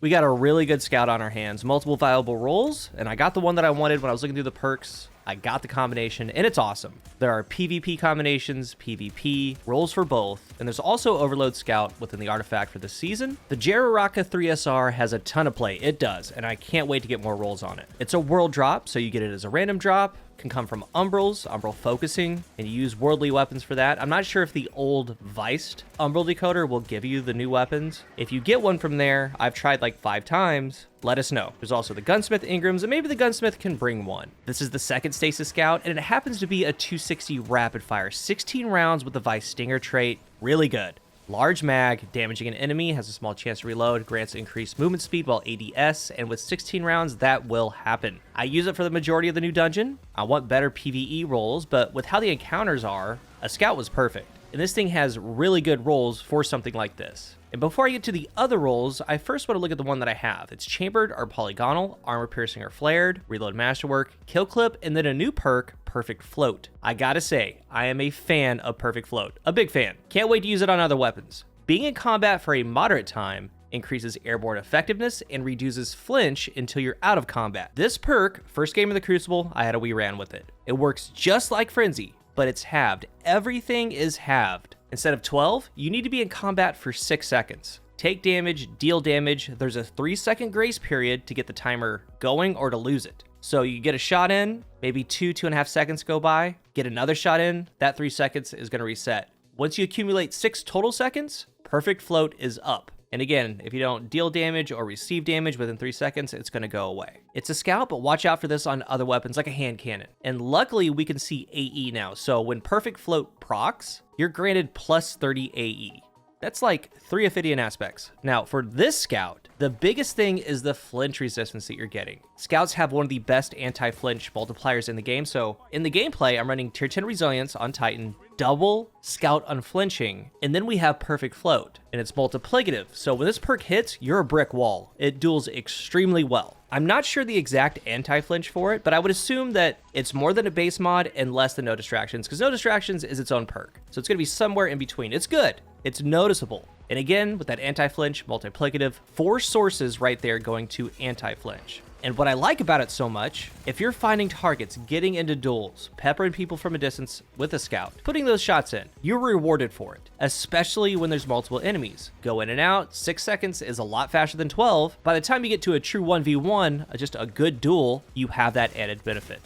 We got a really good scout on our hands, multiple viable roles, and I got the one that I wanted when I was looking through the perks. I got the combination, and it's awesome. There are PvP combinations, PvP, roles for both, and there's also Overload Scout within the artifact for this season. The Jararaca-3SR has a ton of play, it does, and I can't wait to get more roles on it. It's a world drop, so you get it as a random drop, can come from Umbrals, Umbral focusing, and you use worldly weapons for that. I'm not sure if the old Viced Umbral decoder will give you the new weapons. If you get one from there, I've tried like 5 times, let us know. There's also the Gunsmith Ingrams, and maybe the Gunsmith can bring one. This is the second Stasis Scout, and it happens to be a 260 rapid fire, 16 rounds with the Vice Stinger trait, really good. Large mag, damaging an enemy, has a small chance to reload, grants increased movement speed while ADS, and with 16 rounds, that will happen. I use it for the majority of the new dungeon. I want better PvE rolls, but with how the encounters are, a scout was perfect. And this thing has really good rolls for something like this. And before I get to the other rolls, I first want to look at the one that I have. It's chambered or polygonal, armor piercing or flared, reload masterwork, kill clip, and then a new perk, perfect float. I gotta say, I am a fan of perfect float. A big fan. Can't wait to use it on other weapons. Being in combat for a moderate time increases airborne effectiveness and reduces flinch until you're out of combat. This perk, first game of the Crucible, I had a wee ran with it. It works just like Frenzy, but it's halved. Everything is halved. Instead of 12, you need to be in combat for 6 seconds. Take damage, deal damage. There's a 3-second grace period to get the timer going or to lose it. So you get a shot in, maybe 2.5 seconds go by, get another shot in, that 3 seconds is going to reset. Once you accumulate 6 total seconds, perfect float is up. And again, if you don't deal damage or receive damage within 3 seconds, it's going to go away. It's a scout, but watch out for this on other weapons like a hand cannon. And luckily, we can see AE now. So when perfect float procs, you're granted plus 30 AE. That's like 3 Ophidian aspects. Now, for this scout, the biggest thing is the flinch resistance that you're getting. Scouts have one of the best anti-flinch multipliers in the game, so in the gameplay, I'm running tier 10 resilience on Titan, double scout unflinching, and then we have perfect float, and it's multiplicative, so when this perk hits, you're a brick wall. It duels extremely well. I'm not sure the exact anti-flinch for it, but I would assume that it's more than a base mod and less than no distractions, because no distractions is its own perk, so it's going to be somewhere in between. It's good. It's noticeable. And again, with that anti-flinch, multiplicative, 4 sources right there going to anti-flinch. And what I like about it so much, if you're finding targets, getting into duels, peppering people from a distance with a scout, putting those shots in, you're rewarded for it, especially when there's multiple enemies. Go in and out, 6 seconds is a lot faster than 12. By the time you get to a true 1v1, just a good duel, you have that added benefit.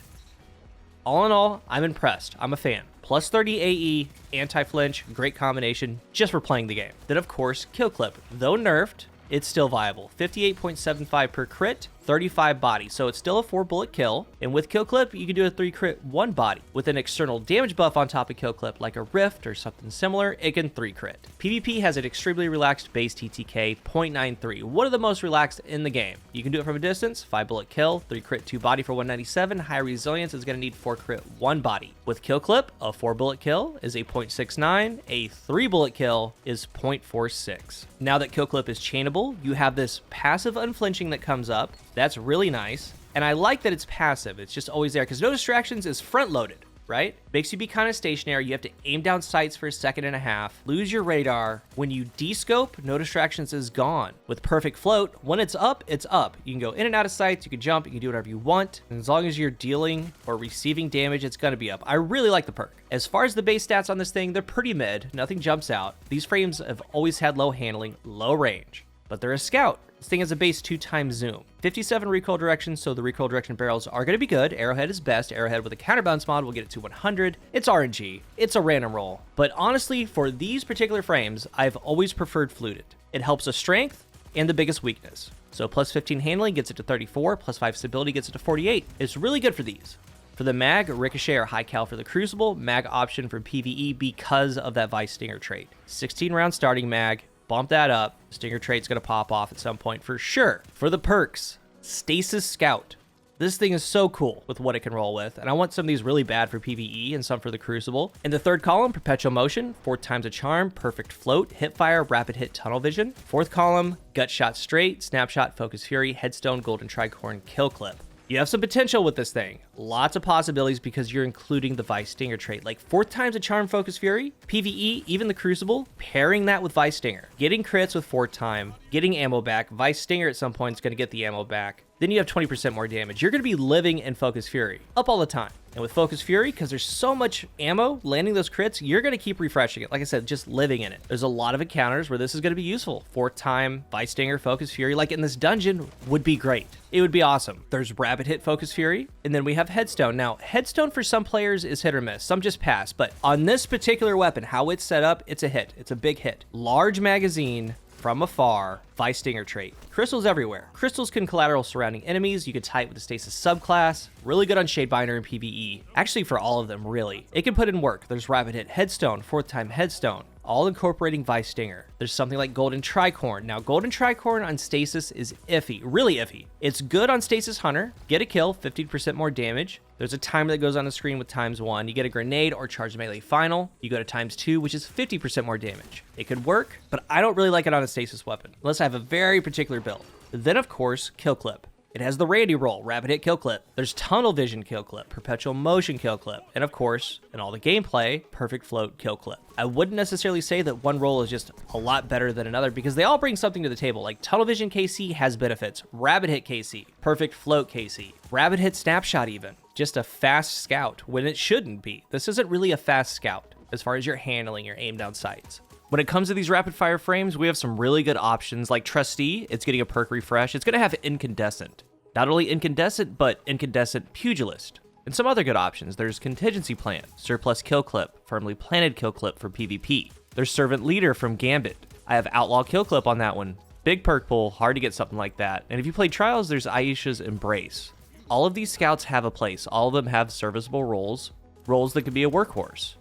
All in all, I'm impressed. I'm a fan. Plus 30 AE, anti-flinch, great combination just for playing the game. Then of course, kill clip. Though nerfed, it's still viable. 58.75 per crit, 35 body, so it's still a 4-bullet kill. And with kill clip, you can do a 3 crit 1 body. With an external damage buff on top of kill clip, like a rift or something similar, it can 3 crit. PvP has an extremely relaxed base TTK, 0.93, one of the most relaxed in the game. You can do it from a distance, 5-bullet kill, 3 crit 2 body for 197, high resilience is going to need 4 crit 1 body. With kill clip, a 4-bullet kill is a 0.69, a 3-bullet kill is 0.46. Now that kill clip is chainable, you have this passive unflinching that comes up. That's really nice. And I like that it's passive. It's just always there because no distractions is front loaded, right? Makes you be kind of stationary. You have to aim down sights for 1.5 seconds, lose your radar. When you descope, no distractions is gone. With perfect float, when it's up, it's up. You can go in and out of sights, you can jump, you can do whatever you want. And as long as you're dealing or receiving damage, it's gonna be up. I really like the perk. As far as the base stats on this thing, they're pretty mid. Nothing jumps out. These frames have always had low handling, low range, but they're a scout. This thing has a base 2x zoom. 57 recoil direction, so the recoil direction barrels are going to be good. Arrowhead is best. Arrowhead with a counterbalance mod will get it to 100. It's RNG. It's a random roll. But honestly, for these particular frames, I've always preferred fluted. It helps a strength and the biggest weakness. So plus 15 handling gets it to 34, plus 5 stability gets it to 48. It's really good for these. For the mag, Ricochet or High Cal for the Crucible, mag option for PvE because of that Vice Stinger trait. 16 round starting mag. Bump that up. Stinger trait's going to pop off at some point for sure. For the perks, Stasis Scout. This thing is so cool with what it can roll with, and I want some of these really bad for PvE and some for the Crucible. In the third column, Perpetual Motion, 4 times a charm, perfect float, hipfire, rapid hit, tunnel vision. Fourth column, Gut Shot Straight, Snapshot, Focus Fury, Headstone, Golden Tricorn, Kill Clip. You have some potential with this thing. Lots of possibilities because you're including the Vice Stinger trait. Like 4th time's a Charm Focus Fury, PvE, even the Crucible, pairing that with Vice Stinger. Getting crits with 4th time, getting ammo back. Vice Stinger at some point is going to get the ammo back. Then you have 20% more damage. You're going to be living in Focus Fury up all the time. And with Focus Fury, because there's so much ammo landing those crits, you're going to keep refreshing it. Like I said, just living in it. There's a lot of encounters where this is going to be useful. 4th time, Vice Stinger, Focus Fury, like in this dungeon, would be great. It would be awesome. There's Rapid Hit Focus Fury, and then we have Headstone. Now, Headstone for some players is hit or miss. Some just pass, but on this particular weapon, how it's set up, it's a hit. It's a big hit. Large magazine, from afar, Vice Stinger trait. Crystals everywhere. Crystals can collateral surrounding enemies. You can tie it with the Stasis subclass. Really good on Shadebinder and PvE. Actually, for all of them, really. It can put in work. There's Rapid Hit Headstone, 4th time Headstone, all incorporating Vice Stinger. There's something like Golden Tricorn. Now, Golden Tricorn on Stasis is iffy, really iffy. It's good on Stasis Hunter. Get a kill, 15% more damage. There's a timer that goes on the screen with ×1. You get a grenade or charged melee final. You go to ×2, which is 50% more damage. It could work, but I don't really like it on a Stasis weapon, unless I have a very particular build. Then, of course, Kill Clip. It has the Randy roll, Rapid Hit Kill Clip. There's Tunnel Vision Kill Clip, Perpetual Motion Kill Clip, and of course, in all the gameplay, Perfect Float Kill Clip. I wouldn't necessarily say that one roll is just a lot better than another because they all bring something to the table. Like Tunnel Vision KC has benefits, Rapid Hit KC, Perfect Float KC, Rapid Hit Snapshot even. Just a fast scout when it shouldn't be. This isn't really a fast scout as far as your handling your aim down sights. When it comes to these rapid fire frames, we have some really good options like Trustee. It's getting a perk refresh. It's going to have Incandescent. Not only Incandescent, but Incandescent Pugilist. And some other good options. There's Contingency Plan, Surplus Kill Clip, Firmly Planted Kill Clip for PvP. There's Servant Leader from Gambit. I have Outlaw Kill Clip on that one. Big perk pull, hard to get something like that. And if you play Trials, there's Aisha's Embrace. All of these scouts have a place. All of them have serviceable roles that can be a workhorse.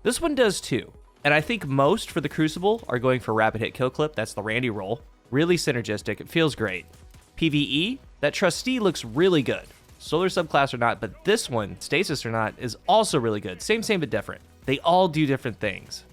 This one does too. And I think most for the Crucible are going for Rapid Hit Kill Clip. That's the Randy roll. Really synergistic. It feels great. PvE, that Trustee looks really good. Solar subclass or not, but this one, Stasis or not, is also really good. Same but different. They all do different things.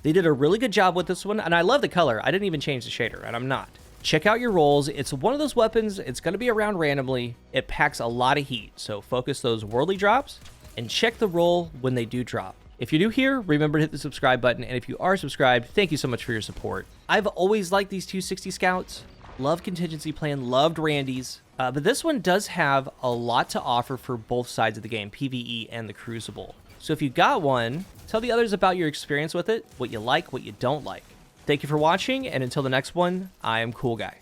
They did a really good job with this one, and I love the color. I didn't even change the shader, and I'm not. Check out your rolls. It's one of those weapons, it's going to be around randomly. It packs a lot of heat, so focus those worldly drops, and check the roll when they do drop. If you're new here, remember to hit the subscribe button, and if you are subscribed, thank you so much for your support. I've always liked these 260 scouts. Love Contingency Plan, loved Randy's. But this one does have a lot to offer for both sides of the game, PvE and the Crucible. So if you got one, tell the others about your experience with it, what you like, what you don't like. Thank you for watching, and until the next one, I am CoolGuy.